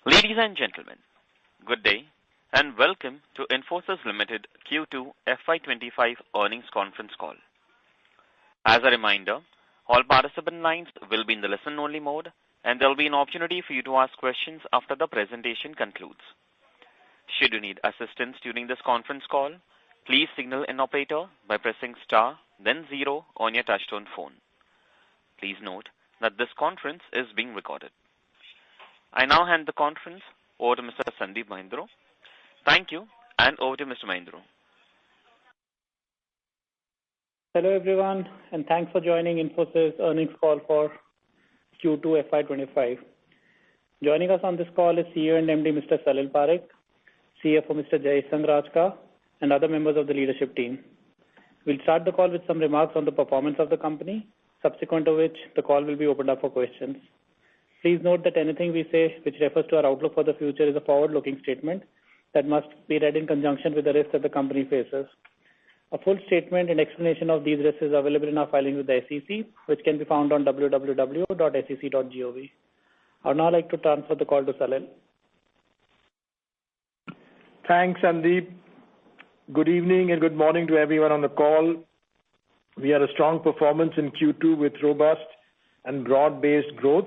Ladies and gentlemen, good day and welcome to Infosys Ltd Q2 FY25 earnings conference call. As a reminder, all participant lines will be in the listen-only mode and there will be an opportunity for you to ask questions after the presentation concludes. Should you need assistance during this conference call, please signal an operator by pressing star then 0 on your touchtone phone. Please note that this conference is being recorded. I now hand the conference over to Mr. Sandeep Mahindroo. Thank you, and over to Mr. Mahindroo. Hello everyone, and thanks for joining Infosys earnings call for Q2 FY25. Joining us on this call is CEO and MD Mr. Salil Parekh, CFO Mr. Jayesh Sanghrajka, and other members of the leadership team. We'll start the call with some remarks on the performance of the company, subsequent to which the call will be opened up for questions. Please note that anything we say which refers to our outlook for the future is a forward-looking statement that must be read in conjunction with the risks that the company faces. A full statement and explanation of these risks is available in our filings with the SEC, which can be found on www.sec.gov. I would now like to transfer the call to Salil. Thanks, Sandeep. Good evening and good morning to everyone on the call. We had a strong performance in Q2 with robust and broad-based growth,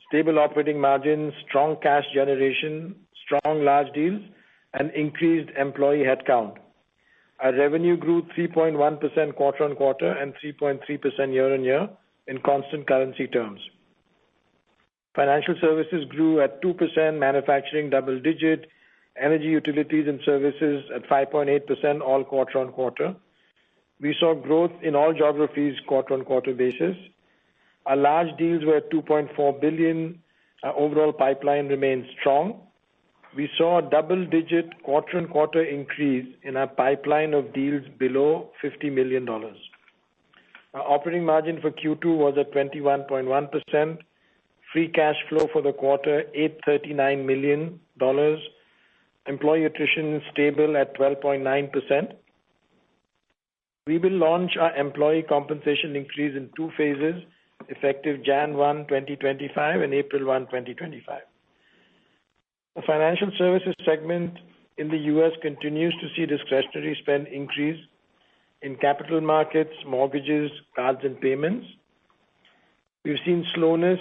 stable operating margins, strong cash generation, strong large deals, and increased employee headcount. Our revenue grew 3.1% quarter-on-quarter and 3.3% year-on-year in constant currency terms. Financial services grew at 2%, manufacturing double-digit, energy, utilities, and services at 5.8%, all quarter-on-quarter. We saw growth in all geographies quarter-on-quarter basis. Our large deals were at $2.4 billion. Our overall pipeline remains strong. We saw a double-digit quarter-on-quarter increase in our pipeline of deals below $50 million. Our operating margin for Q2 was at 21.1%. Free cash flow for the quarter, $839 million. Employee attrition stable at 12.9%. We will launch our employee compensation increase in 2 phases, effective Jan 1, 2025 and April 1, 2025. The financial services segment in the U.S. continues to see discretionary spend increase in capital markets, mortgages, cards, and payments. We've seen slowness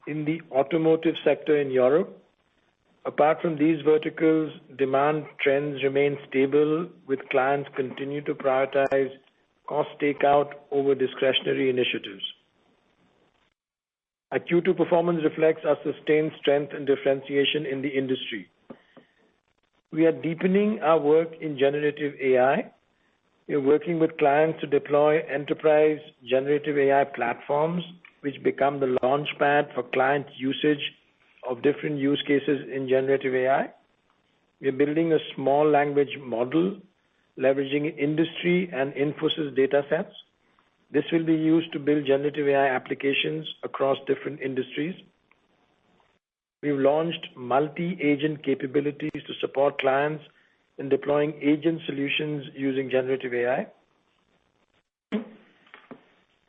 in the automotive sector in Europe. Apart from these verticals, demand trends remain stable with clients continue to prioritize cost takeout over discretionary initiatives. Our Q2 performance reflects our sustained strength and differentiation in the industry. We are deepening our work in generative AI. We are working with clients to deploy enterprise generative AI platforms, which become the launchpad for client usage of different use cases in generative AI. We are building a small language model, leveraging industry and Infosys data sets. This will be used to build generative AI applications across different industries. We've launched multi-agent capabilities to support clients in deploying agent solutions using generative AI.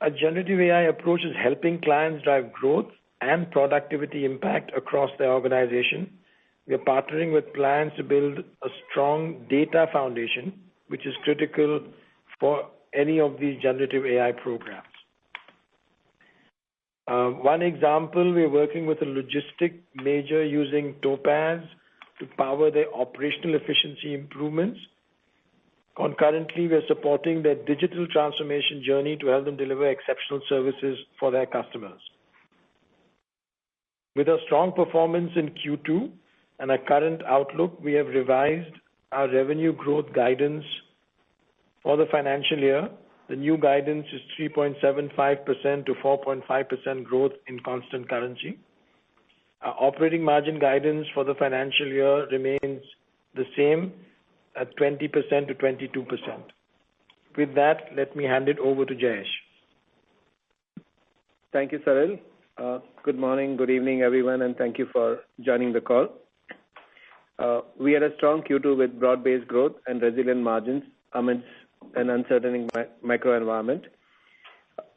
Our generative AI approach is helping clients drive growth and productivity impact across their organization. We are partnering with clients to build a strong data foundation, which is critical for any of these generative AI programs. One example, we are working with a logistic major using Topaz to power their operational efficiency improvements. Concurrently, we are supporting their digital transformation journey to help them deliver exceptional services for their customers. With a strong performance in Q2 and our current outlook, we have revised our revenue growth guidance for the financial year. The new guidance is 3.75% to 4.5% growth in constant currency. Our operating margin guidance for the financial year remains the same at 20% to 22%. With that, let me hand it over to Jayesh. Thank you, Salil. Good morning, good evening, everyone, and thank you for joining the call. We had a strong Q2 with broad-based growth and resilient margins amidst an uncertain macro environment.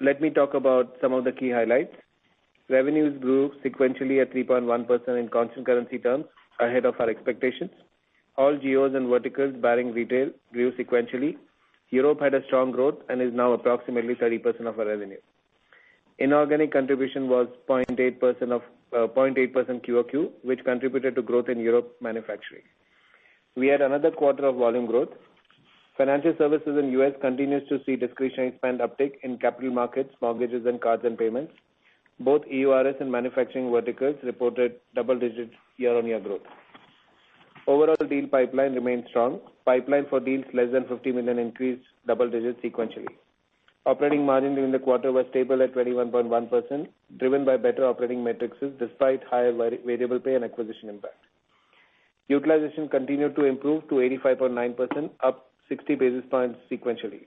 Let me talk about some of the key highlights. Revenues grew sequentially at 3.1% in constant currency terms, ahead of our expectations. All geos and verticals barring retail grew sequentially. Europe had a strong growth and is now approximately 30% of our revenue. Inorganic contribution was 0.8% QOQ, which contributed to growth in Europe manufacturing. We had another quarter of volume growth. Financial services in U.S. continues to see discretionary spend uptick in capital markets, mortgages, and cards and payments. Both EURS and manufacturing verticals reported double-digit year-on-year growth. Overall deal pipeline remains strong. Pipeline for deals less than 50 million increased double digits sequentially. Operating margin during the quarter was stable at 21.1%, driven by better operating metrics despite higher variable pay and acquisition impact. Utilization continued to improve to 85.9%, up 60 basis points sequentially.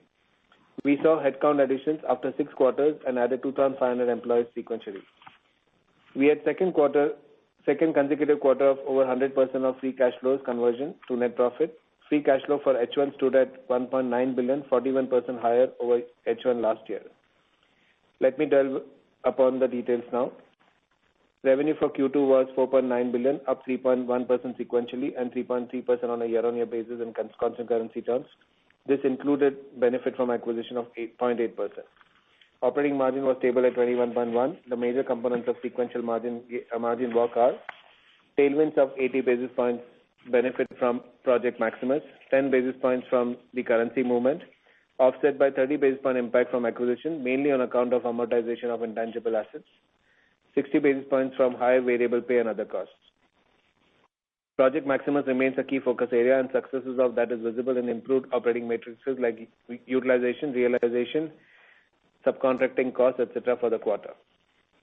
We saw headcount additions after 6 quarters and added 2,500 employees sequentially. We had second consecutive quarter of over 100% of free cash flows conversion to net profit. Free cash flow for H1 stood at 1.9 billion, 41% higher over H1 last year. Let me delve upon the details now. Revenue for Q2 was 4.9 billion, up 3.1% sequentially and 3.3% on a year-on-year basis in constant currency terms. This included benefit from acquisition of 8.8%. Operating margin was stable at 21.1%. The major components of sequential margin walk are tailwinds of 80 basis points benefit from Project Maximus, 10 basis points from the currency movement, offset by 30 basis point impact from acquisition, mainly on account of amortization of intangible assets, 60 basis points from higher variable pay and other costs. Project Maximus remains a key focus area, and successes of that is visible in improved operating metrics like utilization, realization, subcontracting costs, etc. for the quarter.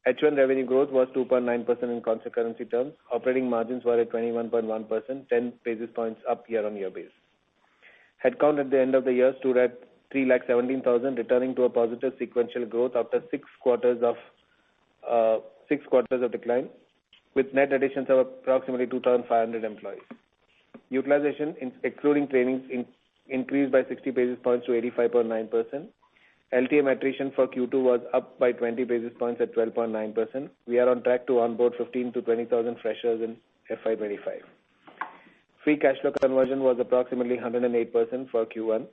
H1 revenue growth was 2.9% in constant currency terms. Operating margins were at 21.1%, 10 basis points up year-on-year base. Headcount at the end of the year stood at 317,000, returning to a positive sequential growth after 6 quarters of decline, with net additions of approximately 2,500 employees. Utilization, excluding trainings, increased by 60 basis points to 85.9%. LTM attrition for Q2 was up by 20 basis points at 12.9%. We are on track to onboard 15 to 20,000 freshers in FY25. Free cash flow conversion was approximately 108% for Q1.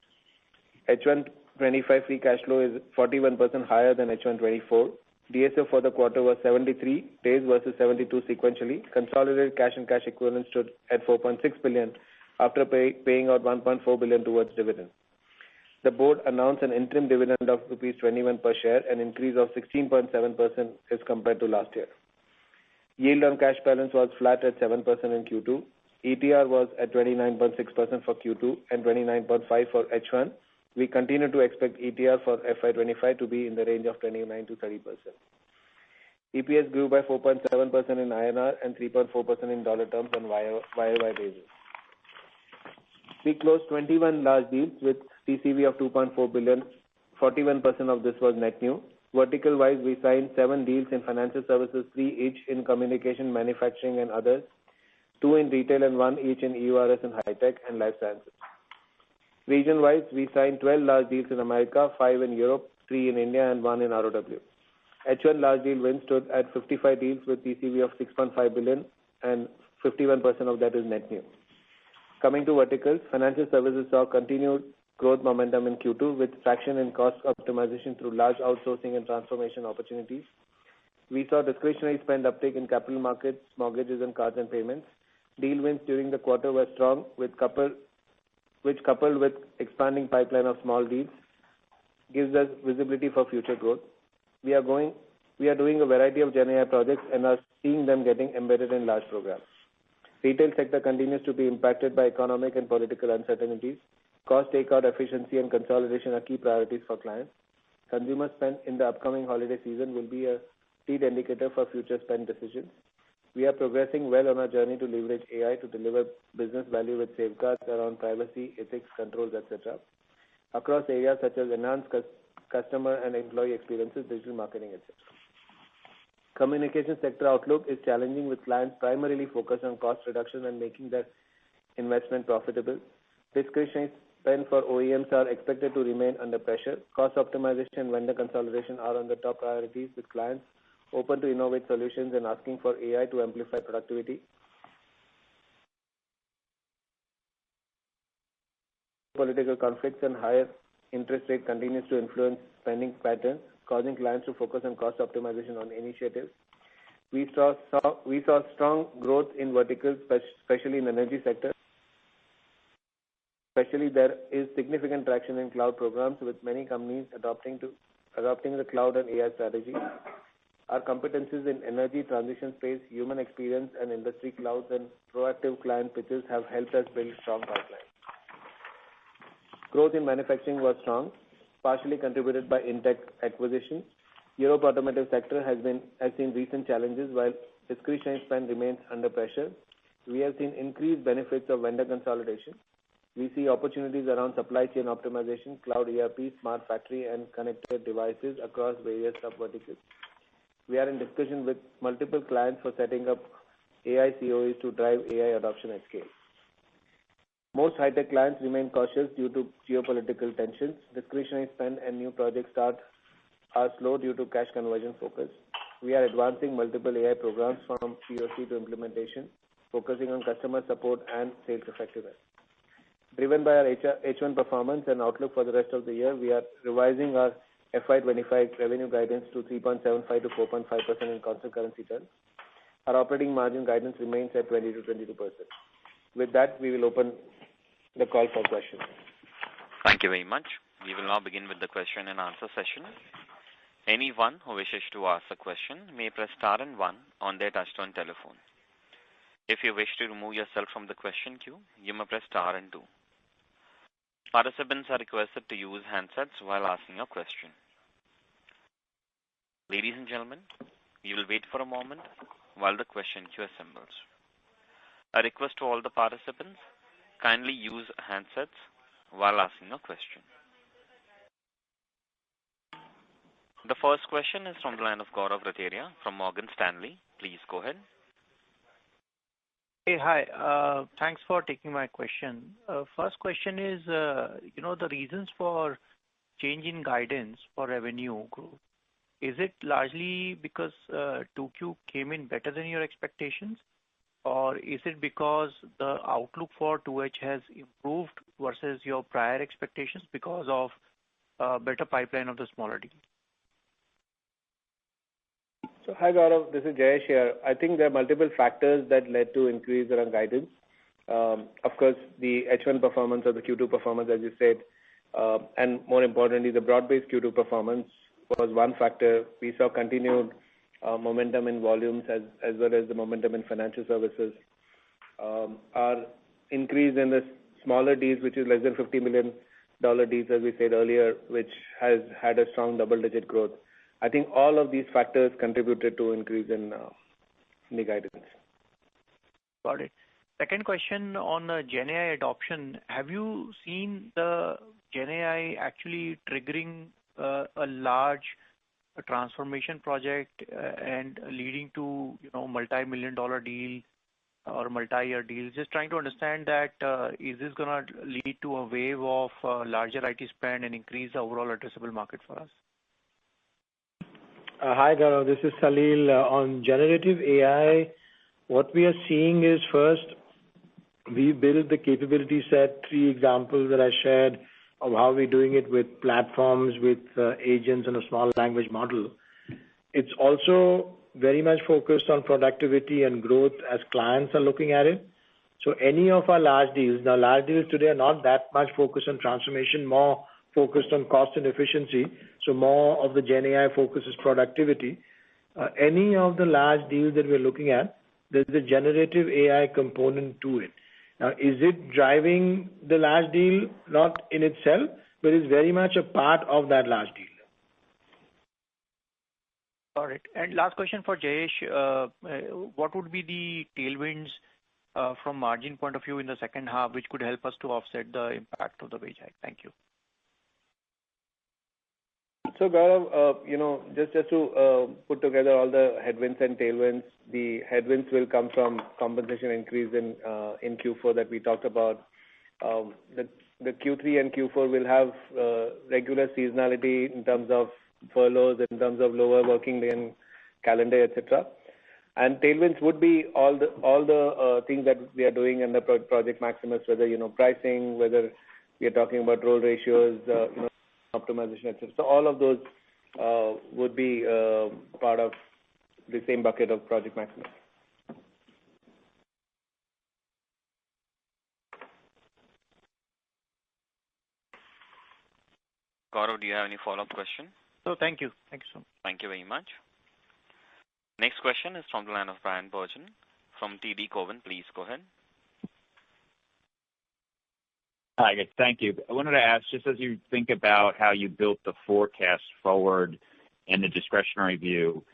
H1 25 free cash flow is 41% higher than H1 24. DSO for the quarter was 73 days versus 72 sequentially. Consolidated cash and cash equivalents stood at 4.6 billion after paying out 1.4 billion towards dividends. The board announced an interim dividend of rupees 21 per share, an increase of 16.7% as compared to last year. Yield on cash balance was flat at 7% in Q2. ETR was at 29.6% for Q2 and 29.5% for H1. We continue to expect ETR for FY25 to be in the range of 29 to 30%. EPS grew by 4.7% in INR and 3.4% in dollar terms on YOY basis. We closed 21 large deals with TCV of 2.4 billion. 41% of this was net new. Vertical-wise, we signed 7 deals in financial services, 3 each in communication, manufacturing, and others, 2 in retail, and 1 each in EURS and high-tech and life sciences. Region-wise, we signed 12 large deals in America, 5 in Europe, 3 in India, and 1 in ROW. H1 large deal wins stood at 55 deals with TCV of 6.5 billion, and 51% of that is net new. Coming to verticals, financial services saw continued growth momentum in Q2 with traction in cost optimization through large outsourcing and transformation opportunities. We saw discretionary spend uptake in capital markets, mortgages, and cards and payments. Deal wins during the quarter were strong, which coupled with expanding pipeline of small deals gives us visibility for future growth. We are doing a variety of GenAI projects and are seeing them getting embedded in large programs. Retail sector continues to be impacted by economic and political uncertainties. Cost takeout, efficiency, and consolidation are key priorities for clients. Consumer spend in the upcoming holiday season will be a lead indicator for future spend decisions. We are progressing well on our journey to leverage AI to deliver business value with safeguards around privacy, ethics, controls, etc. across areas such as enhanced customer and employee experiences, digital marketing, etc. Communication sector outlook is challenging with clients primarily focused on cost reduction and making their investment profitable. Discretionary spend for OEMs are expected to remain under pressure. Cost optimization and vendor consolidation are on the top priorities with clients open to innovate solutions and asking for AI to amplify productivity. Political conflicts and higher interest rate continues to influence spending patterns, causing clients to focus on cost optimization on initiatives. We saw strong growth in verticals, especially in the energy sector. Especially there is significant traction in cloud programs, with many companies adopting the cloud and AI strategy. Our competencies in energy transition space, human experience, and industry clouds and proactive client pitches have helped us build strong pipelines. Growth in manufacturing was strong, partially contributed by Intech acquisition. Europe automotive sector has seen recent challenges, while discretionary spend remains under pressure. We have seen increased benefits of vendor consolidation. We see opportunities around supply chain optimization, cloud ERP, smart factory, and connected devices across various sub-verticals. We are in discussion with multiple clients for setting up AI COEs to drive AI adoption at scale. Most high-tech clients remain cautious due to geopolitical tensions. Discretionary spend and new project starts are slow due to cash conversion focus. We are advancing multiple AI programs from POC to implementation, focusing on customer support and sales effectiveness. Driven by our H1 performance and outlook for the rest of the year, we are revising our FY25 revenue guidance to 3.75 to 4.5% in constant currency terms. Our operating margin guidance remains at 20 to 22%. With that, we will open the call for questions. Thank you very much. We will now begin with the question and answer session. Anyone who wishes to ask a question may press star and one on their touchtone telephone. If you wish to remove yourself from the question queue, you may press star and two. Participants are requested to use handsets while asking a question. Ladies and gentlemen, we will wait for a moment while the question queue assembles. A request to all the participants, kindly use handsets while asking a question. The first question is from the line of Gaurav Rateria from Morgan Stanley. Please go ahead. Hey, hi. Thanks for taking my question. First question is, the reasons for change in guidance for revenue growth. Is it largely because 2Q came in better than your expectations, or is it because the outlook for 2H has improved versus your prior expectations because of better pipeline of the smaller deals? So, hi Gaurav, this is Jayesh here. I think there are multiple factors that led to increase in our guidance. Of course, the H1 performance or the Q2 performance, as you said, and more importantly, the broad-based Q2 performance was one factor. We saw continued momentum in volumes as well as the momentum in financial services. Our increase in the smaller deals, which is less than $50 million deals, as we said earlier, which has had a strong double-digit growth. I think all of these factors contributed to increase in the guidance. Got it. Second question on GenAI adoption. Have you seen the GenAI actually triggering a large transformation project and leading to multi-million-dollar deal or multi-year deals? Just trying to understand that is this going to lead to a wave of larger IT spend and increase the overall addressable market for us? Hi Gaurav, this is Salil. On generative AI, what we are seeing is first, we build the capability set, 3 examples that I shared of how we're doing it with platforms, with agents and a small language model. It's also very much focused on productivity and growth as clients are looking at it. So any of our large deals, now large deals today are not that much focused on transformation, more focused on cost and efficiency. So more of the Gen AI focus is productivity. Any of the large deals that we're looking at, there's a generative AI component to it. Now, is it driving the large deal? Not in itself, but it's very much a part of that large deal. Got it. And last question for Jayesh. What would be the tailwinds from margin point of view in the second half, which could help us to offset the impact of the wage hike? Thank you. So Gaurav, just to put together all the headwinds and tailwinds, the headwinds will come from compensation increase in Q4 that we talked about. The Q3 and Q4 will have regular seasonality in terms of furloughs, in terms of lower working day and calendar, etc. And tailwinds would be all the things that we are doing under Project Maximus, whether pricing, whether we are talking about role ratios, optimization, etc. So all of those would be part of the same bucket of Project Maximus. Gaurav, do you have any follow-up question? So thank you. Thank you so much. Thank you very much. Next question is from the line of Brian Burgeon from TD Cowen. Please go ahead. Hi, guys. Thank you. I wanted to ask, just as you think about how you built the forecast forward and the discretionary view,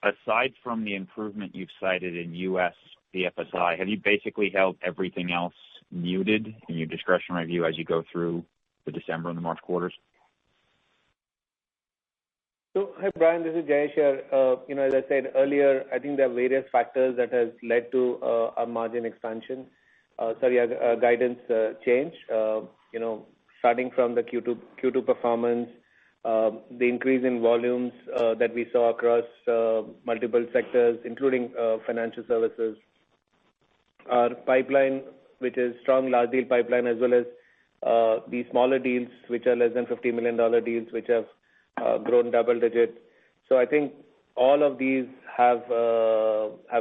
aside from the improvement you've cited in U.S. BFSI, have you basically held everything else muted in your discretionary view as you go through the December and the March quarters? So, hi Brian, this is Jayesh here. As I said earlier, I think there are various factors that has led to our margin expansion. Our guidance change. Starting from the Q2 performance, the increase in volumes that we saw across multiple sectors, including financial services. Our pipeline, which is strong large deal pipeline, as well as the smaller deals, which are less than $50 million deals, which have grown double digit. So I think all of these have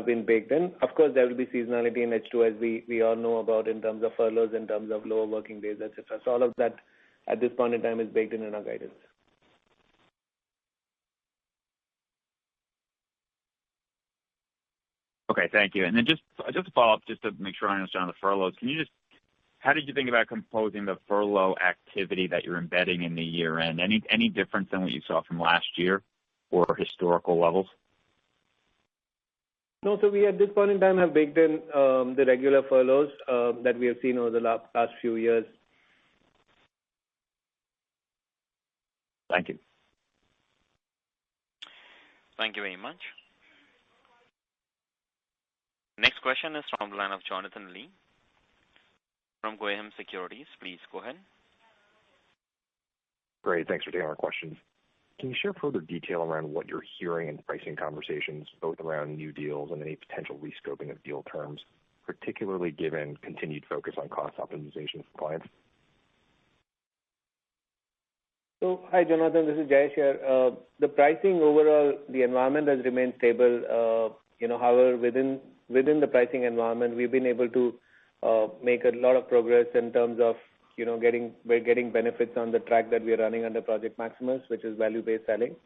been baked in. Of course, there will be seasonality in H2, as we all know about, in terms of furloughs, in terms of lower working days, etc. So all of that at this point in time is baked in our guidance. Okay, thank you. And then just to follow up, just to make sure I understand the furloughs, how did you think about composing the furlough activity that you're embedding in the year end? Any difference than what you saw from last year or historical levels? No, so we at this point in time have baked in the regular furloughs that we have seen over the last few years. Thank you. Thank you very much. Next question is from the line of Jonathan Lee from Goeham Securities. Please go ahead. Great. Thanks for taking our questions. Can you share further detail around what you're hearing in pricing conversations, both around new deals and any potential rescoping of deal terms, particularly given continued focus on cost optimization for clients? So, hi Jonathan, this is Jayesh here. The pricing overall, the environment has remained stable. However, within the pricing environment, we've been able to make a lot of progress in terms of we're getting benefits on the track that we are running under Project Maximus, which is value-based selling.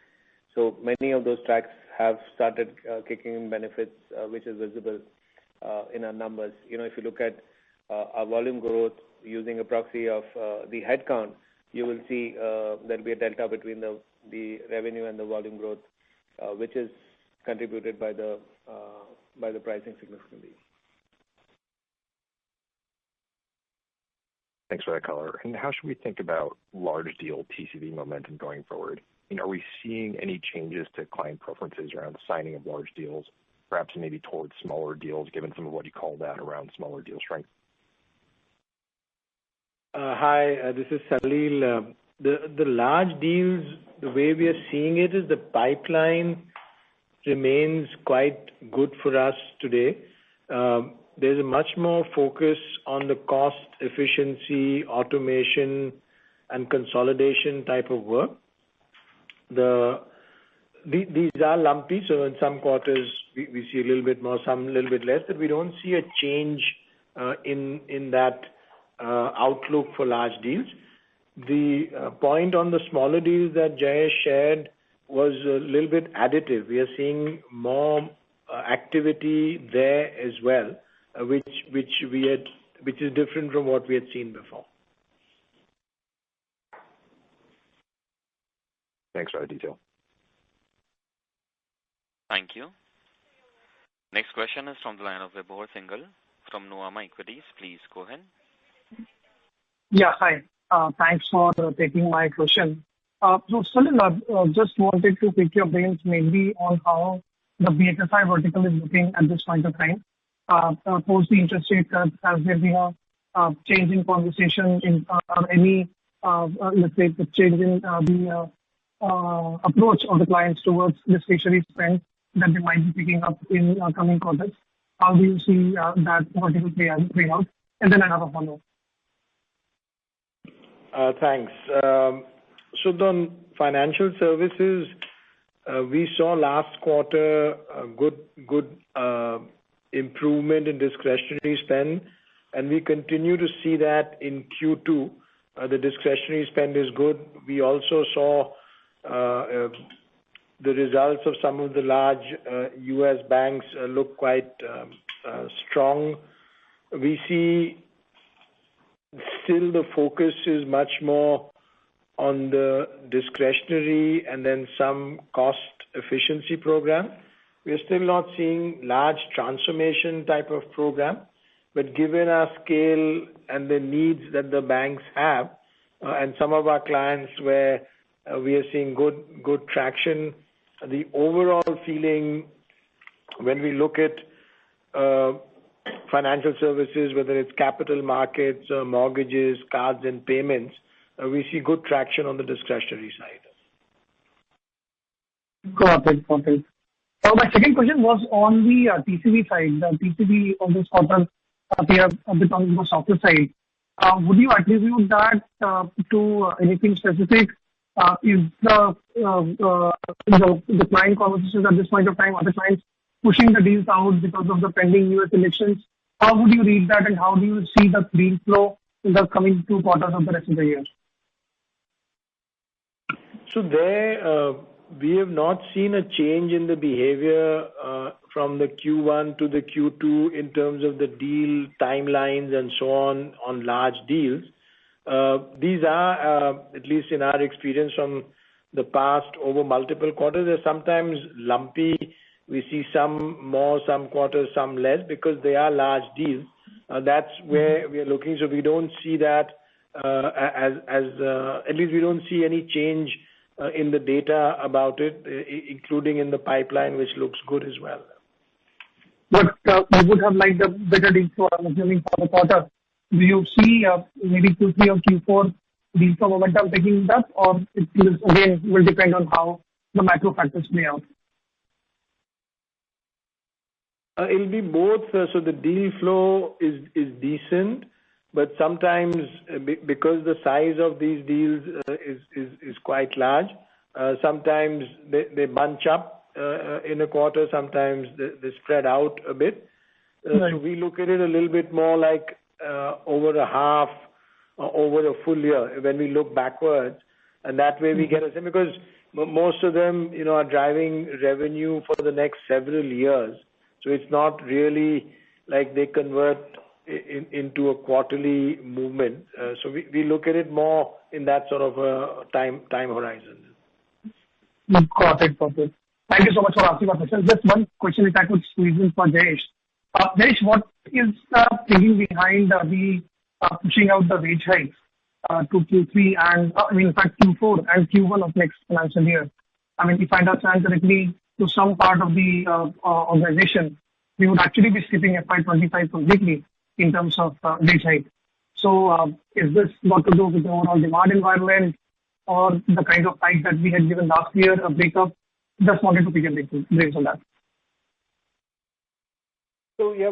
So many of those tracks have started kicking in benefits, which is visible in our numbers. If you look at our volume growth using a proxy of the headcount, you will see there'll be a delta between the revenue and the volume growth, which is contributed by the pricing significantly. Thanks for that color. And how should we think about large deal TCV momentum going forward? Are we seeing any changes to client preferences around signing of large deals, perhaps maybe towards smaller deals, given some of what you called out around smaller deal strength? Hi, this is Salil. The large deals, the way we are seeing it is the pipeline remains quite good for us today. There's a much more focus on the cost efficiency, automation, and consolidation type of work. These are lumpy, so in some quarters we see a little bit more, some a little bit less, but we don't see a change in that outlook for large deals. The point on the smaller deals that Jayesh shared was a little bit additive. We are seeing more activity there as well, which is different from what we had seen before. Thanks for that detail. Thank you. Next question is from the line of Vibhor Singhal from Nuvama Equities. Please go ahead. Yeah, hi. Thanks for taking my question. So, Salil, just wanted to pick your brains mainly on how the BFSI vertical is looking at this point of time. Post the interest rate cuts, has there been a change in conversation in any, let's say, the change in the approach of the clients towards discretionary spend? that they might be picking up in coming quarters? How do you see that vertical play out? And then I have a follow-up. Thanks. So the financial services, we saw last quarter a good improvement in discretionary spend, and we continue to see that in Q2. The discretionary spend is good. We also saw the results of some of the large U.S. banks look quite strong. We see still the focus is much more on the discretionary and then some cost efficiency program. We are still not seeing large transformation type of program, but given our scale and the needs that the banks have, and some of our clients where we are seeing good traction, the overall feeling when we look at financial services, whether it's capital markets, mortgages, cards and payments, we see good traction on the discretionary side. Got it. My second question was on the TCV side. The TCV on this quarter appear a bit on the softer side. Would you attribute that to anything specific? Is the client conversations at this point of time, are the clients pushing the deals out because of the pending U.S. elections? How would you read that, and how do you see the deal flow in the coming 2 quarters of the rest of the year? So there, we have not seen a change in the behavior from the Q1 to the Q2 in terms of the deal timelines and so on large deals. These are, at least in our experience from the past over multiple quarters, they're sometimes lumpy. We see some more, some quarters, some less, because they are large deals. That's where we are looking. So we don't see that at least we don't see any change in the data about it, including in the pipeline, which looks good as well. But you would have liked a better deal flow, I'm assuming, for the quarter. Do you see maybe Q3 or Q4 deal flow momentum picking up, or it will depend on how the macro factors play out? It'll be both. So the deal flow is decent, but sometimes because the size of these deals is quite large, sometimes they bunch up in a quarter, sometimes they spread out a bit. Right. So we look at it a little bit more like over a half, over a full year when we look backwards, and that way we get a sense, because most of them, are driving revenue for the next several years. So it's not really like they convert into a quarterly movement. So we look at it more in that sort of a time horizon. Got it. Thank you so much for answering my question. Just one question, if I could squeeze in for Jayesh. Jayesh, what is the thinking behind the pushing out the wage hikes to Q3 and, in fact, Q4 and Q1 of next financial year? If I understand correctly, to some part of the organization, we would actually be skipping FY25 completely in terms of wage hike. So is this got to do with the overall demand environment or the kind of hike that we had given last year, a breakup? Just wanted to pick your brains on that. So yeah,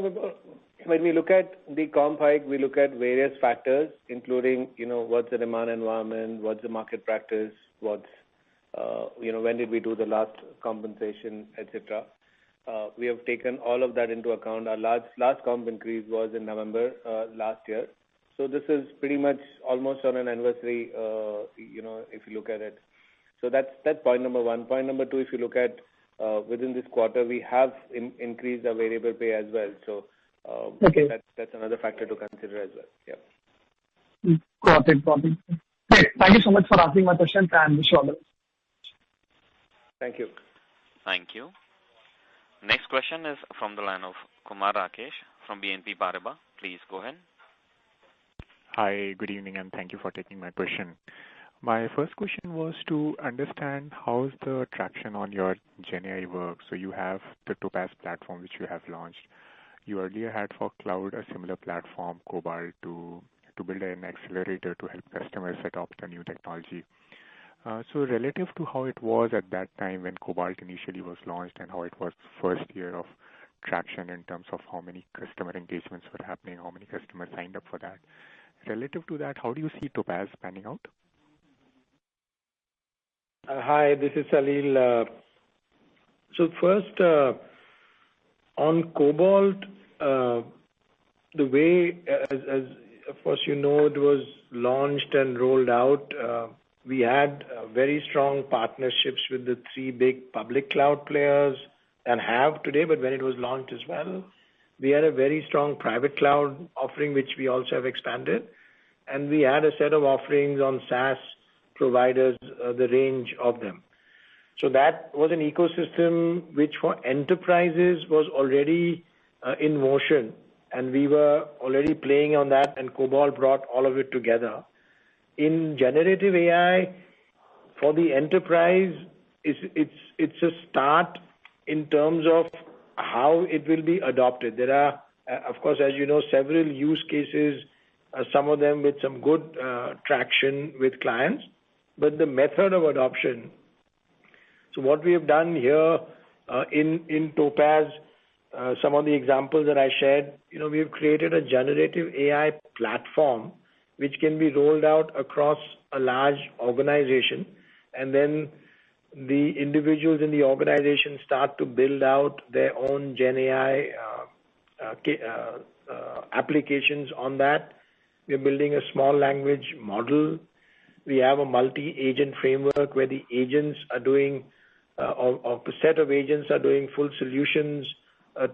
when we look at the comp hike, we look at various factors, including, what's the demand environment, what's the market practice, what's when did we do the last compensation, etc. We have taken all of that into account. Our last comp increase was in November last year. So this is pretty much almost on an anniversary, if you look at it. So that's point number one. Point number two, if you look at within this quarter, we have increased our variable pay as well. So okay. That's another factor to consider as well. Yeah. Got it. Great. Thank you so much for answering my questions, and wish you all the best. Thank you. Thank you. Next question is from the line of Kumar Rakesh from BNP Paribas. Please go ahead. Hi, good evening, and thank you for taking my question. My first question was to understand how's the traction on your GenAI work. So you have the Topaz platform, which you have launched. You earlier had for cloud a similar platform, Cobalt, to build an accelerator to help customers adopt the new technology. So relative to how it was at that time when Cobalt initially was launched and how it was first year of traction in terms of how many customer engagements were happening, how many customers signed up for that. Relative to that, how do you see Topaz panning out? Hi, this is Salil. So first, on Cobalt, the way, as of course you know, it was launched and rolled out, we had very strong partnerships with the three big public cloud players and have today, but when it was launched as well, we had a very strong private cloud offering, which we also have expanded. And we had a set of offerings on SaaS providers, the range of them. So that was an ecosystem which for enterprises was already in motion, and we were already playing on that, and Cobalt brought all of it together. In generative AI, for the enterprise, it's a start in terms of how it will be adopted. There are, of course, as you know, several use cases, some of them with some good traction with clients, but the method of adoption. So what we have done here in Topaz, some of the examples that I shared, we have created a generative AI platform which can be rolled out across a large organization, and then the individuals in the organization start to build out their own Gen AI applications on that. We are building a small language model. We have a multi-agent framework where the agents are doing, or a set of agents are doing full solutions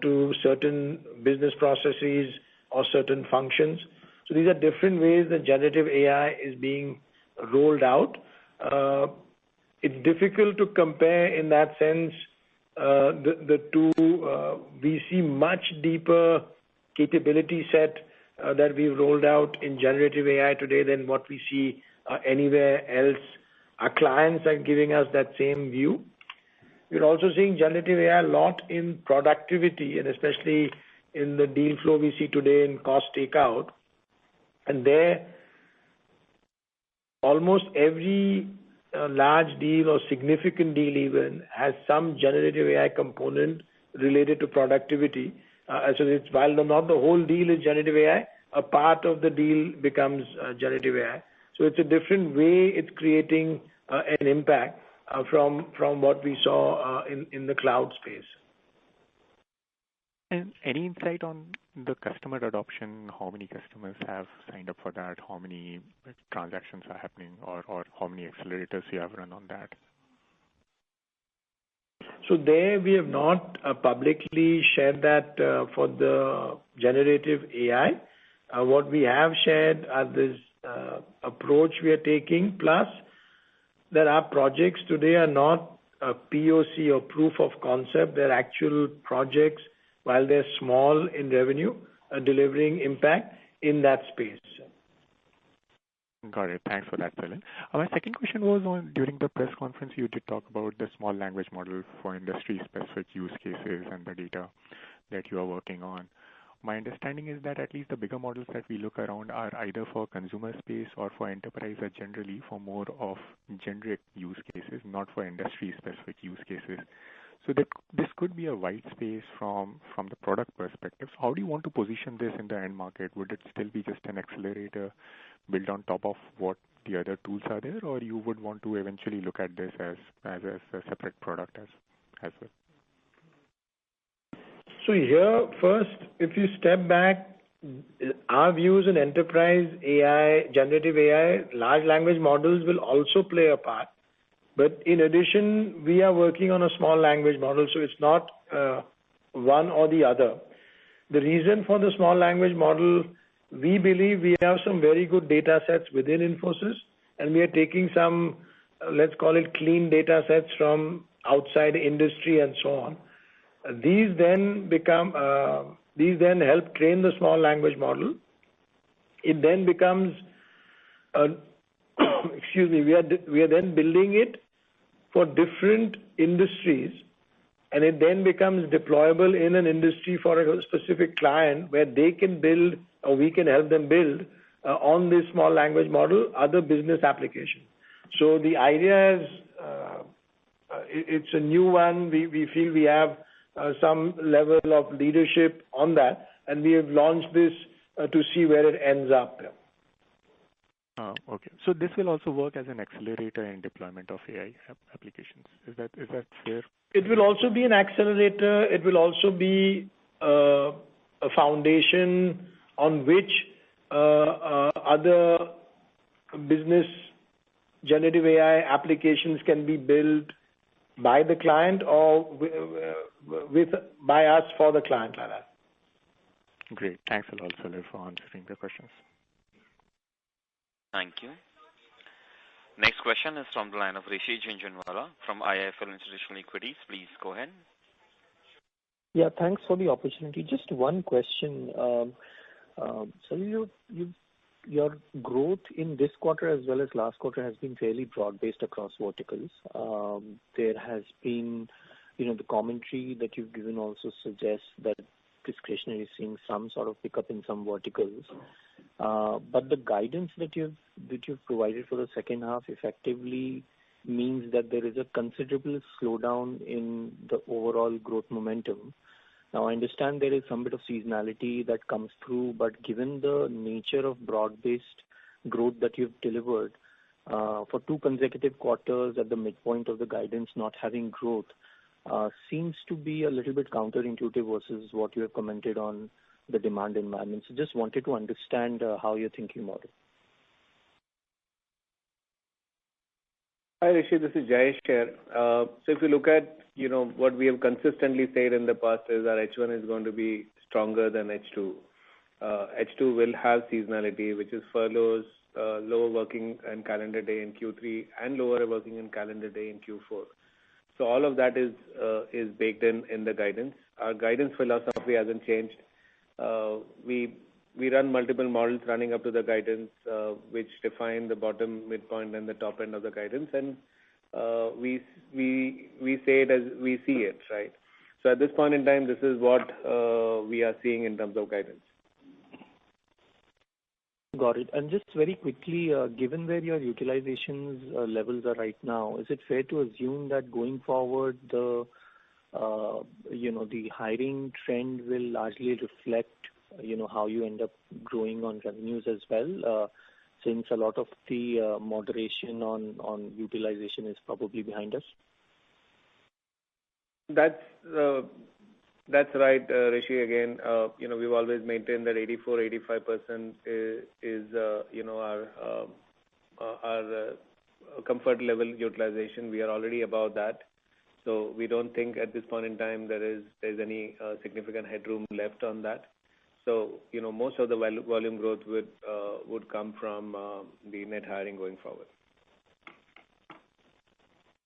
to certain business processes or certain functions. So these are different ways that generative AI is being rolled out. It's difficult to compare in that sense the two. We see much deeper capability set that we've rolled out in generative AI today than what we see anywhere else. Our clients are giving us that same view. We're also seeing generative AI a lot in productivity, and especially in the deal flow we see today in cost takeout. And there, almost every large deal or significant deal even has some generative AI component related to productivity. So it's, while not the whole deal is generative AI, a part of the deal becomes generative AI. So it's a different way it's creating an impact from what we saw in the cloud space. And any insight on the customer adoption? How many customers have signed up for that? How many transactions are happening, or how many accelerators you have run on that? So there we have not publicly shared that for the generative AI. What we have shared are this approach we are taking, plus that our projects today are not a POC or proof of concept. They're actual projects, while they're small in revenue, are delivering impact in that space. Got it. Thanks for that, Salil. My second question was on, during the press conference, you did talk about the small language model for industry-specific use cases and the data that you are working on. My understanding is that at least the bigger models that we look around are either for consumer space or for enterprise, are generally for more of generic use cases, not for industry-specific use cases. So that this could be a wide space from the product perspective. So how do you want to position this in the end market? Would it still be just an accelerator built on top of what the other tools are there, or you would want to eventually look at this as a separate product as well? So here, first, if you step back, our views in enterprise AI, generative AI, large language models will also play a part. But in addition, we are working on a small language model, so it's not one or the other. The reason for the small language model, we believe we have some very good data sets within Infosys, and we are taking some, let's call it clean data sets from outside industry and so on. These then help train the small language model. It then becomes, we are then building it for different industries, and it then becomes deployable in an industry for a specific client where they can build, or we can help them build on this small language model, other business applications. So the idea is, it's a new one. We feel we have some level of leadership on that, and we have launched this to see where it ends up. Okay. So this will also work as an accelerator in deployment of AI applications. Is that fair? It will also be an accelerator. It will also be a foundation on which other business generative AI applications can be built by the client or by us for the client like that. Great. Thanks a lot, Salil, for answering the questions. Thank you. Next question is from the line of Rishi Jhunjhunwala from IIFL Institutional Equities. Please go ahead. Yeah, thanks for the opportunity. Just one question. So your growth in this quarter as well as last quarter has been fairly broad-based across verticals. There has been, the commentary that you've given also suggests that discretionary is seeing some sort of pickup in some verticals. But the guidance that you've provided for the second half effectively means that there is a considerable slowdown in the overall growth momentum. Now, I understand there is some bit of seasonality that comes through, but given the nature of broad-based growth that you've delivered, for 2 consecutive quarters at the midpoint of the guidance not having growth, seems to be a little bit counterintuitive versus what you have commented on the demand environment. So just wanted to understand how you're thinking about it. Hi, Rishi. This is Jayesh here. So if you look at, what we have consistently said in the past is our H1 is going to be stronger than H2. H2 will have seasonality, which is furloughs, lower working and calendar day in Q3, and lower working and calendar day in Q4. So all of that is baked in the guidance. Our guidance philosophy hasn't changed. We run multiple models running up to the guidance, which define the bottom, midpoint, and the top end of the guidance, and we say it as we see it, right? So at this point in time, this is what we are seeing in terms of guidance. Got it. And just very quickly, given where your utilizations levels are right now, is it fair to assume that going forward, the hiring trend will largely reflect, how you end up growing on revenues as well, since a lot of the moderation on utilization is probably behind us? That's right, Rishi. Again, we've always maintained that 84-85% is our comfort level utilization. We are already above that, so we don't think at this point in time there's any significant headroom left on that. So most of the volume growth would come from the net hiring going forward.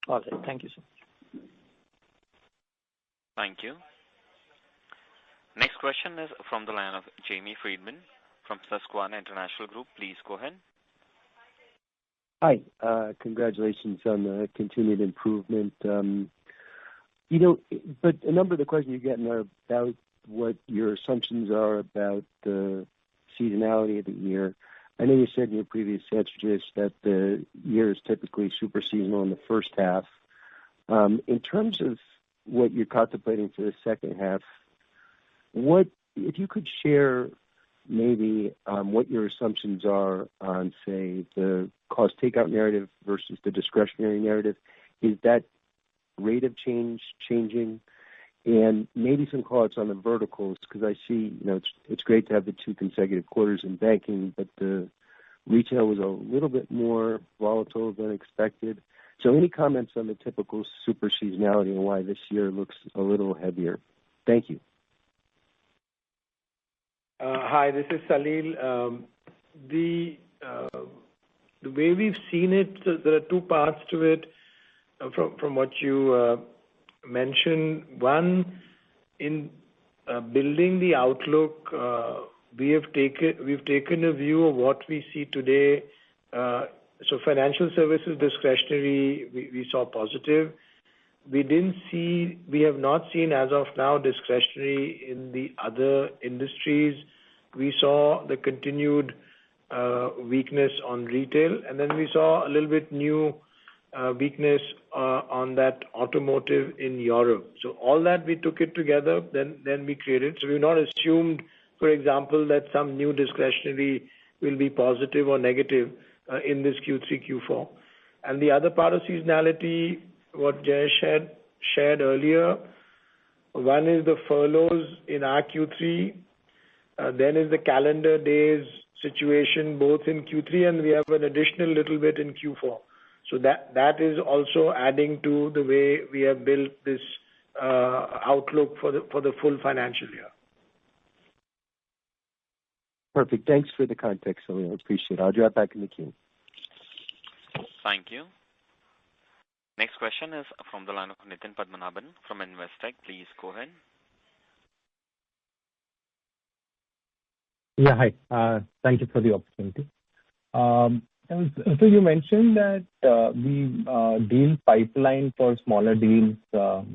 All right. Thank you so much. Thank you. Next question is from the line of Jamie Friedman from Susquehanna International Group. Please go ahead. Hi. Congratulations on the continued improvement. But a number of the questions you're getting are about what your assumptions are about the seasonality of the year. I know you said in your previous answer just that the year is typically super seasonal in the first half. In terms of what you're contemplating for the second half, if you could share maybe what your assumptions are on, say, the cost takeout narrative versus the discretionary narrative, is that rate of change changing? And maybe some thoughts on the verticals, because I see, it's great to have the 2 consecutive quarters in banking, but the retail was a little bit more volatile than expected. So any comments on the typical super seasonality and why this year looks a little heavier? Thank you. Hi, this is Salil. The way we've seen it, there are 2 parts to it from what you mentioned. One, in building the outlook, we've taken a view of what we see today. So financial services discretionary, we saw positive. We have not seen as of now discretionary in the other industries. We saw the continued weakness on retail, and then we saw a little bit new weakness on that automotive in Europe. So all that we took it together, then we created. So we've not assumed, for example, that some new discretionary will be positive or negative in this Q3, Q4. And the other part of seasonality, what Jayesh had shared earlier, one is the furloughs in our Q3, then is the calendar days situation both in Q3, and we have an additional little bit in Q4. So that is also adding to the way we have built this outlook for the full financial year. Perfect. Thanks for the context, Salil. I appreciate it. I'll drop back in the queue. Thank you. Next question is from the line of Nitin Padmanabhan from Investec. Please go ahead. Yeah, hi. Thank you for the opportunity. So you mentioned that the deal pipeline for smaller deals,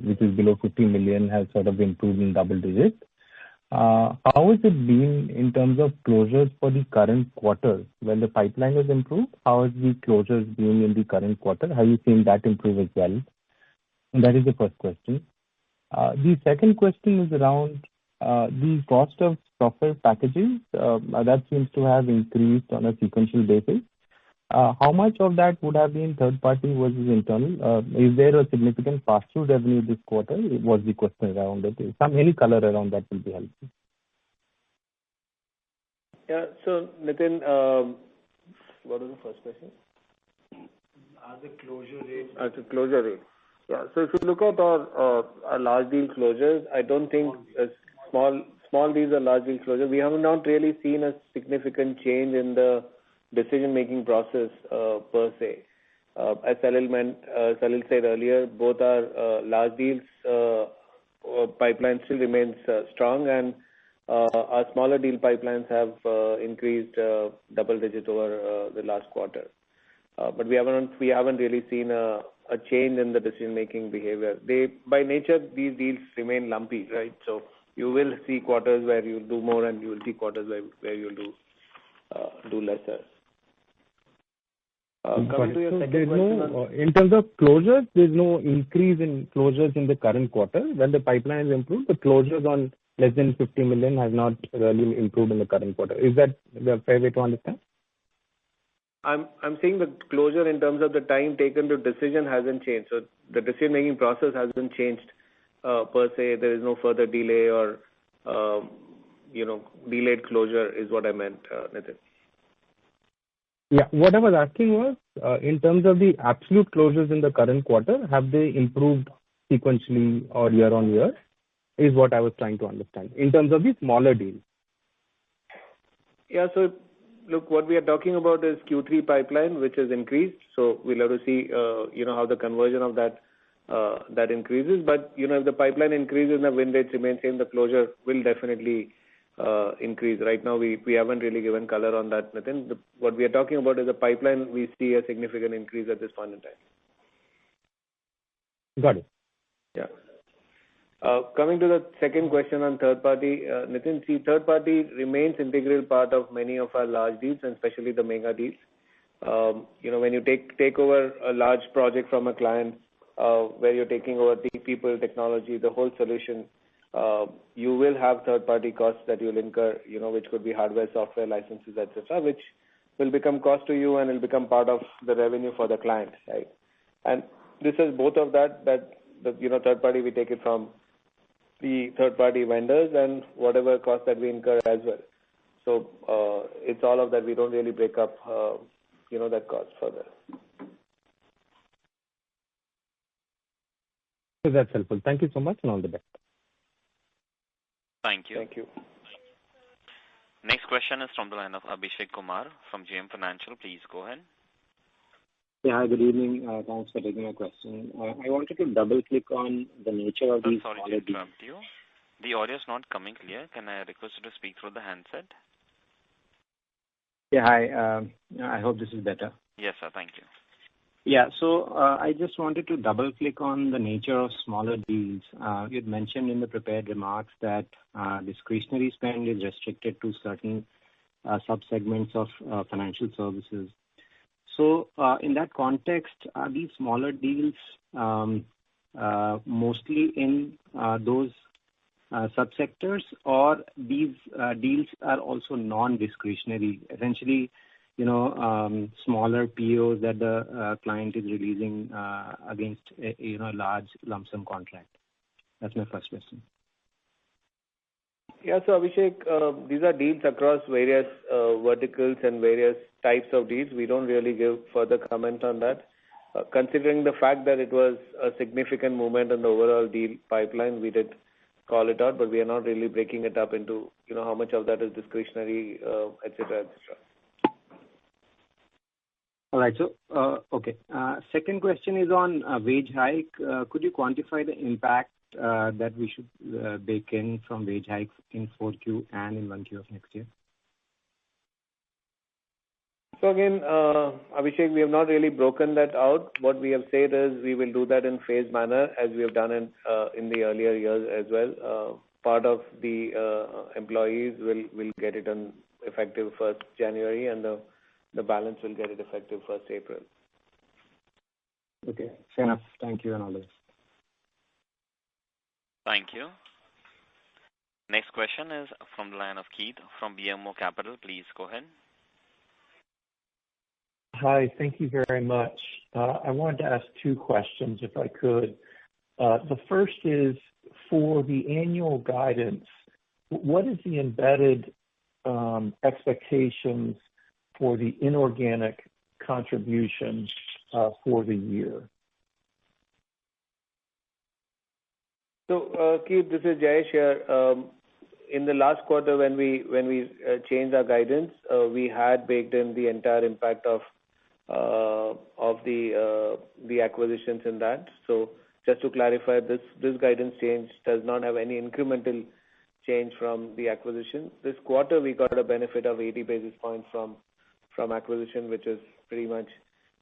which is below 50 million, has sort of improved in double digits. How has it been in terms of closures for the current quarter? When the pipeline has improved, how has the closures been in the current quarter? Have you seen that improve as well? And that is the first question. The second question is around the cost of software packages. That seems to have increased on a sequential basis. How much of that would have been third party versus internal? Is there a significant pass-through revenue this quarter? Was the question around it. Any color around that will be helpful. Yeah. So, Nitin, what was the first question? Are the closure rates? The closure rate. Yeah. So if you look at our large deal closures, I don't think small deals are large deal closure. We have not really seen a significant change in the decision-making process per se. As Salil said earlier, both our large deals pipeline still remains strong, and our smaller deal pipelines have increased double digit over the last quarter. But we haven't really seen a change in the decision-making behavior. By nature, these deals remain lumpy, right? So you will see quarters where you'll do more, and you will see quarters where you'll do lesser. Coming to your second question, in terms of closures, there's no increase in closures in the current quarter. When the pipeline has improved, the closures on less than 50 million has not really improved in the current quarter. Is that the fair way to understand? I'm saying the closure in terms of the time taken to decision hasn't changed. So the decision-making process hasn't changed per se. There is no further delay or delayed closure is what I meant, Nitin. Yeah, what I was asking was, in terms of the absolute closures in the current quarter, have they improved sequentially or year on year? Is what I was trying to understand in terms of the smaller deals. Yeah. So look, what we are talking about is Q3 pipeline, which has increased. So we'll have to see, how the conversion of that increases. But if the pipeline increases and the win rates remain same, the closure will definitely increase. Right now, we haven't really given color on that, Nitin. What we are talking about is a pipeline. We see a significant increase at this point in time. Got it. Yeah. Coming to the second question on third party, Nitin, see, third party remains integral part of many of our large deals, and especially the mega deals. When you take over a large project from a client, where you're taking over the people, technology, the whole solution, you will have third-party costs that you'll incur, which could be hardware, software, licenses, etc., which will become cost to you and will become part of the revenue for the client, right? And this is both of that third-party, we take it from the third-party vendors and whatever cost that we incur as well. So it's all of that. We don't really break up, that cost further. So that's helpful. Thank you so much, and all the best. Thank you. Thank you. Next question is from the line of Abhishek Kumar from JM Financial. Please go ahead. Yeah, hi, good evening. Thanks for taking my question. I wanted to double-click on the nature of these. Sorry to interrupt you. The audio is not coming clear. Can I request you to speak through the handset? Yeah, hi. I hope this is better. Yes, sir. Thank you. Yeah, so I just wanted to double-click on the nature of smaller deals. You had mentioned in the prepared remarks that discretionary spend is restricted to certain subsegments of financial services. So in that context, are these smaller deals mostly in those subsectors, or these deals are also non-discretionary, essentially, smaller POs that the client is releasing against a large lump sum contract? That's my first question. Yeah, so Abhishek, these are deals across various verticals and various types of deals. We don't really give further comment on that. Considering the fact that it was a significant movement in the overall deal pipeline, we did call it out, but we are not really breaking it up into how much of that is discretionary, et cetera, et cetera. All right. So, okay. Second question is on wage hike. Could you quantify the impact that we should bake in from wage hikes in 4Q and in 1Q of next year? So again, Abhishek, we have not really broken that out. What we have said is we will do that in phased manner as we have done in the earlier years as well. Part of the employees will get it on effective 1st January, and the balance will get it effective 1st April. Okay, fair enough. Thank you and all this. Thank you. Next question is from the line of Keith from BMO Capital. Please go ahead. Hi, thank you very much. I wanted to ask two questions if I could. The first is, for the annual guidance, what is the embedded expectations for the inorganic contribution for the year? So, Keith, this is Jayesh here. In the last quarter, when we changed our guidance, we had baked in the entire impact of the acquisitions in that. So, just to clarify, this guidance change does not have any incremental change from the acquisition. This quarter, we got a benefit of 80 basis points from acquisition, which is pretty much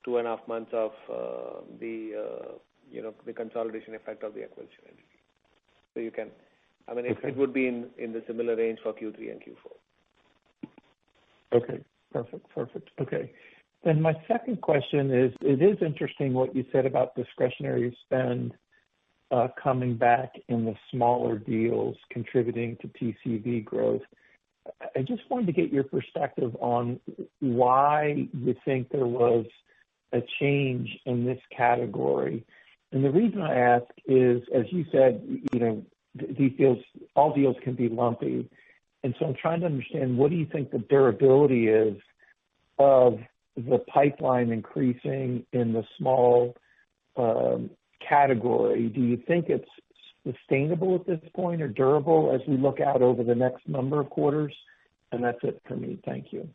2.5 months of the consolidation effect of the acquisition entity. So you can, it would be in the similar range for Q3 and Q4. Okay, perfect. Okay. Then my second question is, it is interesting what you said about discretionary spend coming back in the smaller deals contributing to TCV growth. I just wanted to get your perspective on why you think there was a change in this category. And the reason I ask is, as you said, these deals, all deals can be lumpy. And so I'm trying to understand, what do you think the durability is of the pipeline increasing in the small category? Do you think it's sustainable at this point or durable as we look out over the next number of quarters? And that's it for me. Thank you.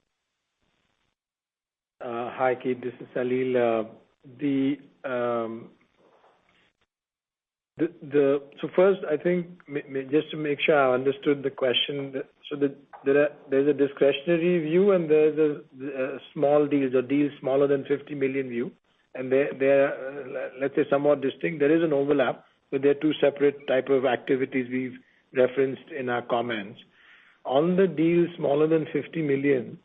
Hi, Keith. This is Salil. So first, I think just to make sure I understood the question. So there's a discretionary view and there's a small deals or deals smaller than 50 million view, and they're let's say somewhat distinct. There is an overlap, but they're two separate type of activities we've referenced in our comments. On the deals smaller than 50 million,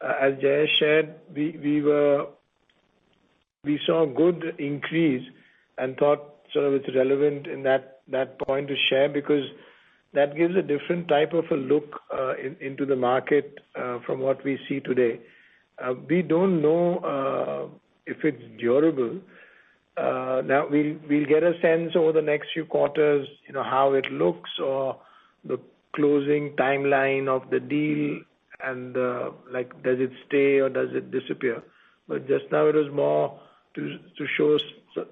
as Jayesh shared, we saw a good increase and thought sort of it's relevant in that point to share, because that gives a different type of a look into the market from what we see today. We don't know if it's durable. Now we'll get a sense over the next few quarters, how it looks, or the closing timeline of the deal, and does it stay or does it disappear? But just now it was more to show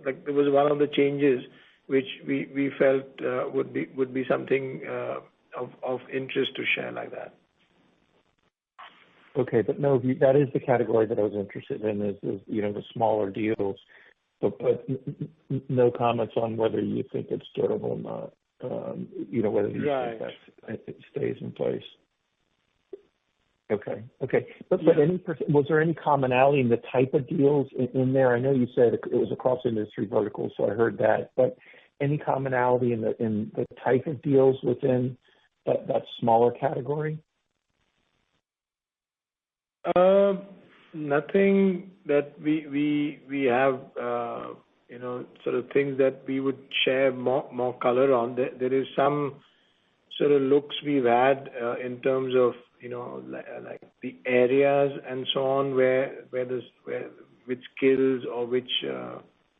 like there was one of the changes which we felt would be something of interest to share like that. Okay, but no, that is the category that I was interested in, is the smaller deals. But no comments on whether you think it's durable or not. Whether you think that it stays in place. Okay. But was there any commonality in the type of deals in there? I know you said it was across industry verticals, so I heard that. But any commonality in the type of deals within that smaller category? Nothing that we have, sort of things that we would share more color on. There is some sort of looks we've had in terms of, like the areas and so on, where which skills or which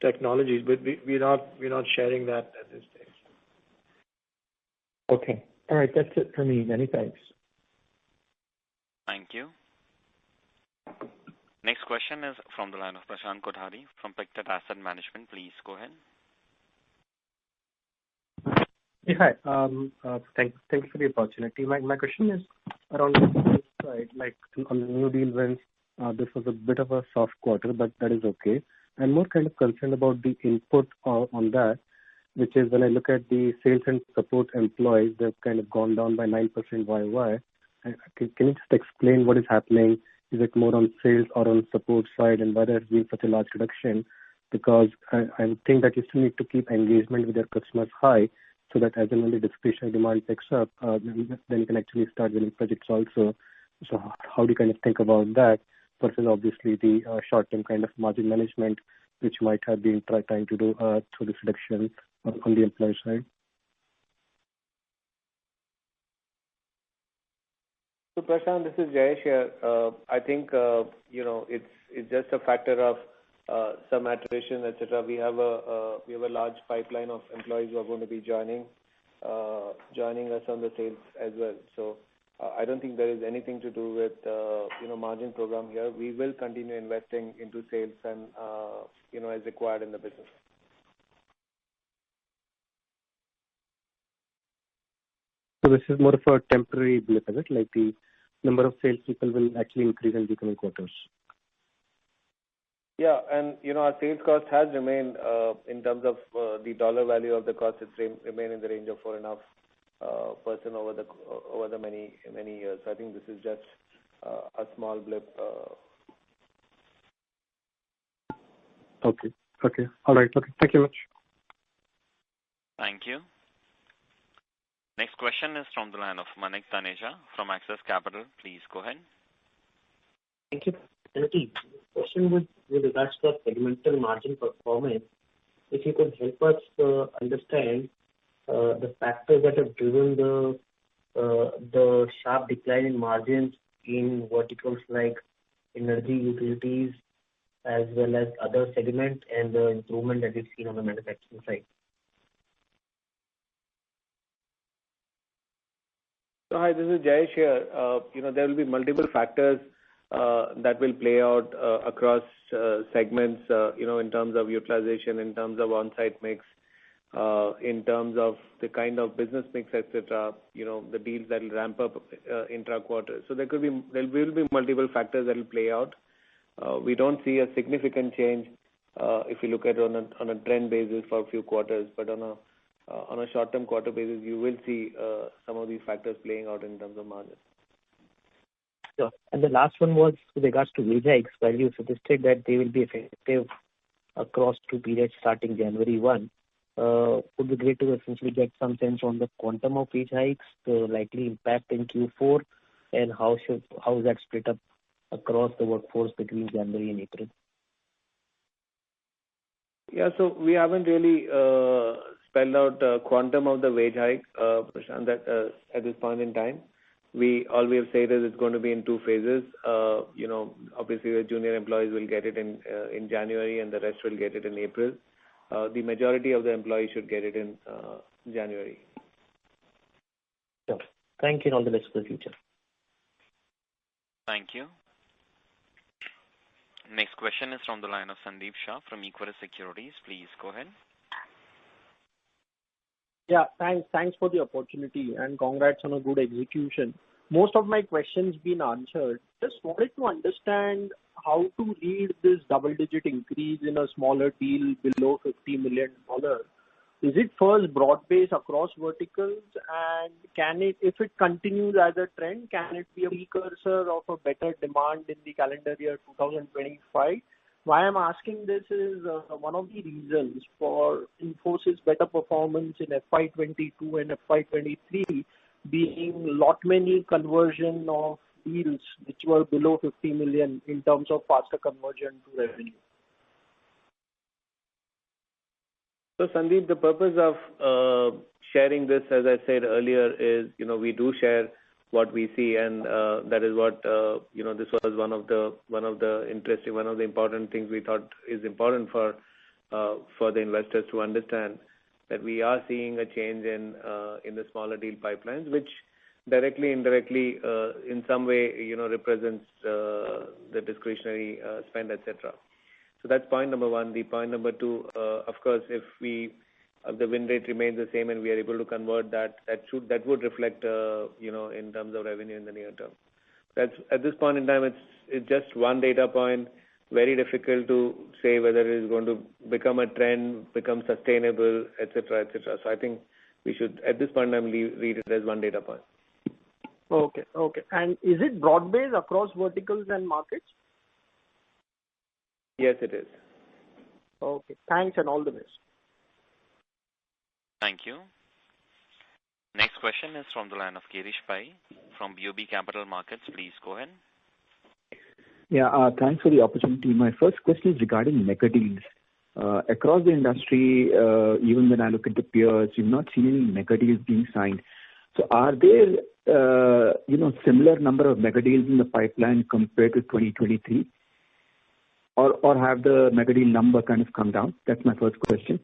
technologies, but we're not sharing that at this stage. Okay. All right. That's it for me. Many thanks. Thank you. Next question is from the line of Prashant Kothari from Pictet Asset Management. Please go ahead. Yeah, hi. Thank you for the opportunity. My question is around the side, like on the new deal wins. This was a bit of a soft quarter, but that is okay. I'm more kind of concerned about the input on that, which is when I look at the sales and support employees, they've kind of gone down by 9% YY. Can you just explain what is happening? Is it more on sales or on support side, and why there's been such a large reduction? Because I would think that you still need to keep engagement with your customers high, so that as and when the discretionary demand picks up, then you can actually start winning projects also. So how do you kind of think about that versus obviously the short-term kind of margin management, which might have been trying to do through this reduction on the employee side? So Prashant, this is Jayesh here. I think it's just a factor of some attrition, etc. We have a large pipeline of employees who are going to be joining us on the sales as well. So I don't think there is anything to do with margin program here. We will continue investing into sales and as required in the business. So this is more of a temporary blip, is it? Like the number of salespeople will actually increase in the coming quarters. Yeah, and our sales cost has remained in terms of the dollar value of the cost. It's remained in the range of 4.5% over the many years. So I think this is just a small blip. Okay. All right. Okay. Thank you much. Thank you. Next question is from the line of Manik Taneja from Axis Capital. Please go ahead. Thank you. The question with regards to segmental margin performance, if you could help us understand the factors that have driven the sharp decline in margins in verticals like energy, utilities, as well as other segments, and the improvement that we've seen on the manufacturing side. So hi, this is Jayesh here. There will be multiple factors that will play out across segments, in terms of utilization, in terms of on-site mix, in terms of the kind of business mix, etc. The deals that will ramp up intra-quarter. So there will be multiple factors that will play out. We don't see a significant change if you look at it on a trend basis for a few quarters, but on a short-term quarter basis, you will see some of these factors playing out in terms of margins. Sure. And the last one was with regards to wage hikes, where you suggested that they will be effective across 2 periods starting January 1. Would be great to essentially get some sense on the quantum of wage hikes, the likely impact in Q4, and how is that split up across the workforce between January and April? Yeah, so we haven't really spelled out quantum of the wage hike, Prashant, at this point in time. All we have said is it's going to be in 2 phases. Obviously the junior employees will get it in January, and the rest will get it in April. The majority of the employees should get it in January. Sure. Thank you, and all the best for the future. Thank you. Next question is from the line of Sandeep Shah from Equirus Securities. Please go ahead. Yeah, thanks for the opportunity, and congrats on a good execution. Most of my questions been answered. Just wanted to understand how to read this double-digit increase in a smaller deal below $50 million. Is it first broad-based across verticals, and if it continues as a trend, can it be a precursor of a better demand in the calendar year 2025? Why I'm asking this is one of the reasons for Infosys' better performance in FY22 and FY23 being lot many conversion of deals which were below 50 million in terms of faster conversion to revenue? So, Sandeep, the purpose of sharing this, as I said earlier, is we do share what we see, and that is what this was one of the important things we thought is important for the investors to understand, that we are seeing a change in the smaller deal pipelines, which directly, indirectly, in some way, represents the discretionary spend, etc. So that's point number one. The point number two, of course, if the win rate remains the same and we are able to convert that would reflect, in terms of revenue in the near term. That's at this point in time, it's just one data point. Very difficult to say whether it is going to become a trend, become sustainable, etc., etc. So I think we should, at this point in time, read it as one data point. Okay. And is it broad-based across verticals and markets? Yes, it is. Okay. Thanks and all the best. Thank you. Next question is from the line of Girish Pai from BOB Capital Markets. Please go ahead. Yeah, thanks for the opportunity. My first question is regarding mega deals. Across the industry, even when I look at the peers, you've not seen any mega deals being signed. So are there, similar number of mega deals in the pipeline compared to 2023? Or have the mega deal number kind of come down? That's my first question.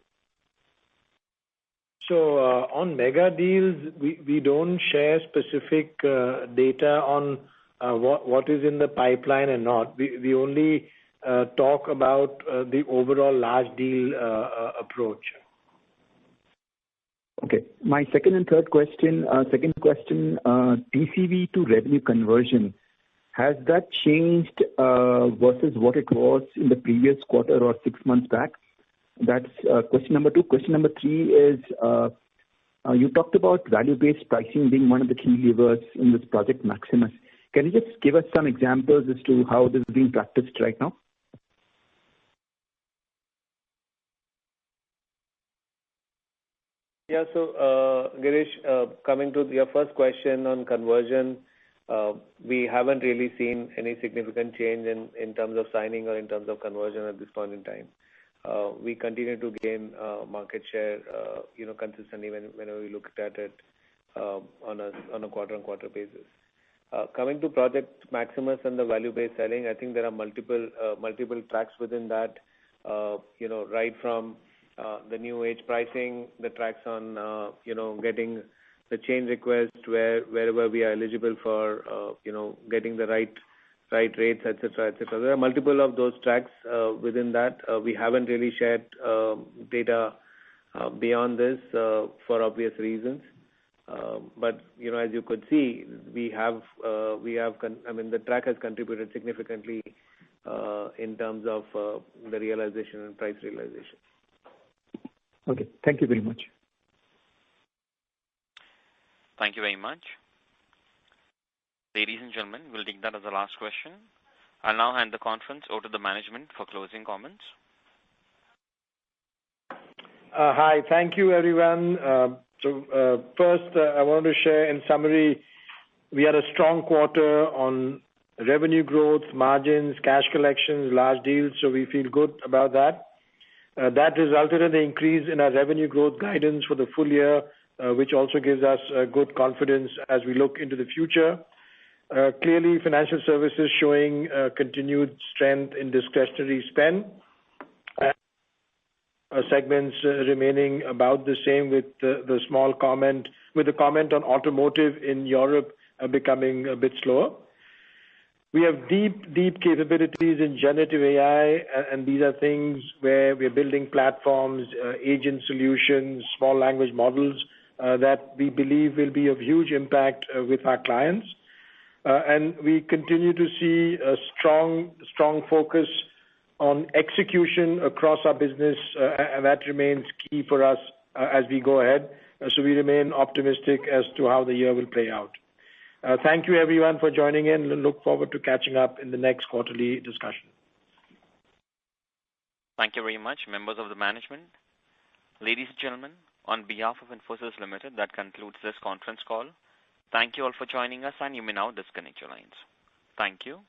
So on mega deals, we don't share specific data on what is in the pipeline and not. We only talk about the overall large deal approach. Okay. My second and third question, TCV to revenue conversion, has that changed versus what it was in the previous quarter or 6 months back? That's question number 2. Question number 3 is, you talked about value-based pricing being one of the key levers in this Project Maximus. Can you just give us some examples as to how this is being practiced right now? Yeah, so Girish, coming to your first question on conversion, we haven't really seen any significant change in terms of signing or in terms of conversion at this point in time. We continue to gain market share, consistently whenever we look at it on a quarter-on-quarter basis. Coming to Project Maximus and the value-based selling, I think there are multiple tracks within that. Right from the new age pricing, the tracks on getting the change request wherever we are eligible for getting the right rates, etc., etc. There are multiple of those tracks within that. We haven't really shared data beyond this for obvious reasons. But as you could see, the track has contributed significantly in terms of the realization and price realization. Okay, thank you very much. Thank you very much. Ladies and gentlemen, we'll take that as the last question. I'll now hand the conference over to the management for closing comments. Hi, thank you everyone. First, I want to share in summary, we had a strong quarter on revenue growth, margins, cash collections, large deals, so we feel good about that. That resulted in the increase in our revenue growth guidance for the full year, which also gives us good confidence as we look into the future. Clearly, financial services showing continued strength in discretionary spend. Segments remaining about the same with the comment on automotive in Europe becoming a bit slower. We have deep capabilities in generative AI, and these are things where we're building platforms, agent solutions, small language models that we believe will be of huge impact with our clients. And we continue to see a strong focus on execution across our business, and that remains key for us as we go ahead. So we remain optimistic as to how the year will play out. Thank you everyone for joining in, and look forward to catching up in the next quarterly discussion. Thank you very much, members of the management. Ladies and gentlemen, on behalf of Infosys Limited, that concludes this conference call. Thank you all for joining us, and you may now disconnect your lines. Thank you.